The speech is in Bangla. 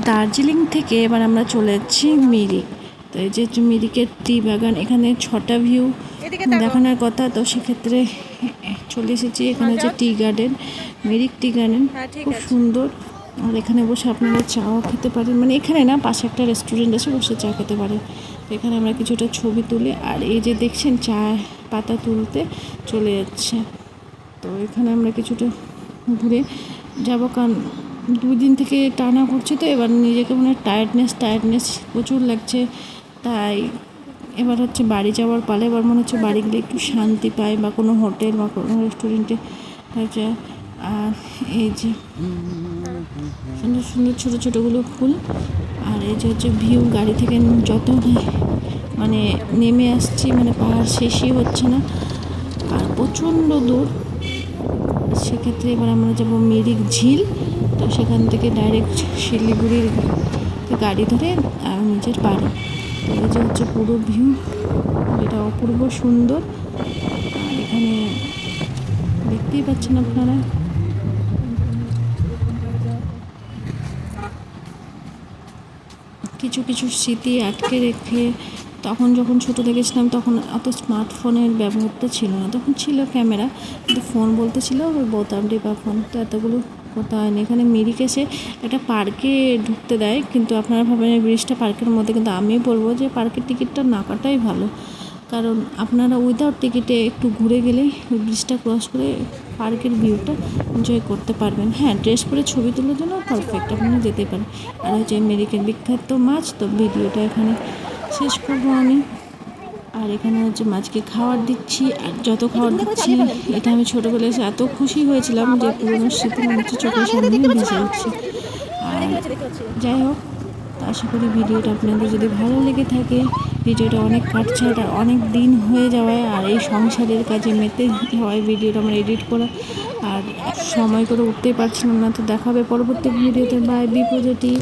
দার্জিলিং থেকে এবার আমরা চলে যাচ্ছি মিরিক। তো এই যে মিরিকের টি বাগান, এখানে 6টা ভিউ দেখানোর কথা, তো সেক্ষেত্রে চলে এসেছি। এখানে হচ্ছে tea garden, Mirik tea garden, খুব সুন্দর। আর এখানে বসে আপনারা চাও খেতে পারেন, মানে এখানে না, পাশে একটা রেস্টুরেন্ট আছে, বসে চা খেতে পারেন। তো এখানে আমরা কিছুটা ছবি তুলি, আর এই যে দেখছেন চা পাতা তুলতে চলে যাচ্ছে। তো এখানে আমরা কিছুটা ঘুরে যাব, কারণ 2 দিন থেকে টানা করছি, তো এবার নিজেকে মনে হয় টায়ার্ডনেস প্রচুর লাগছে। তাই এবার হচ্ছে বাড়ি যাওয়ার পালে, এবার মনে হচ্ছে বাড়ি গেলে একটু শান্তি পাই, বা কোনো হোটেল বা কোনো রেস্টুরেন্টে হচ্ছে। আর এই যে সুন্দর সুন্দর ছোটো ছোটোগুলো ফুল, আর এই যে হচ্ছে ভিউ গাড়ি থেকে যত মানে নেমে আসছি, মানে পাহাড় শেষই হচ্ছে না, আর প্রচণ্ড দূর। সেক্ষেত্রে এবার আমরা যাব মিরিক ঝিল। তো সেখান থেকে ডাইরেক্ট শিলিগুড়ির গাড়ি ধরে নিজের বাড়ি। তো এই যে হচ্ছে পুরো ভিউ, এটা অপূর্ব সুন্দর। আর এখানে দেখতেই পাচ্ছেন আপনারা, কিছু কিছু স্মৃতি আটকে রেখে, তখন যখন ছোটো থেকেছিলাম তখন অত স্মার্টফোনের ব্যবহারটা ছিল না, তখন ছিল ক্যামেরা, কিন্তু ফোন বলতে ছিল ওই বোতাম টিপা ফোন, তো এতগুলো কথা হয়নি। এখানে মিরিক এসে একটা পার্কে ঢুকতে দেয়, কিন্তু আপনারা ভাবেন এই ব্রিজটা পার্কের মধ্যে, কিন্তু আমি বলবো যে পার্কের টিকিটটা না কাটাই ভালো, কারণ আপনারা উইদাউট টিকিটে একটু ঘুরে গেলেই ওই ব্রিজটা ক্রস করে পার্কের ভিউটা এনজয় করতে পারবেন। হ্যাঁ, ড্রেস পরে ছবি তোলার জন্য পারফেক্ট, আপনারা যেতে পারেন। আর হচ্ছে আমেরিকার বিখ্যাত মাছ, তো ভিডিওটা এখানে শেষ করবো আমি। আর এখানে হচ্ছে মাছকে খাবার দিচ্ছি, আর যত খাবার দিচ্ছি, এটা আমি ছোটোবেলায় এসে এত খুশি হয়েছিলাম যে পুরোনো স্মৃতি মনে হচ্ছে চোখের সামনে ভেসে উঠছে। আর যাই হোক, আশা করি ভিডিওটা আপনাদের যদি ভালো লেগে থাকে। ভিডিওটা অনেক কাটছাট, অনেক দিন হয়ে যাওয়ায়, আর এই সংসারের কাজে মেতে হওয়ায় ভিডিওটা আমার এডিট করা আর সময় করে উঠতেই পারছিলাম না। তো দেখাবে পরবর্তী ভিডিওতে। Bye, be positive.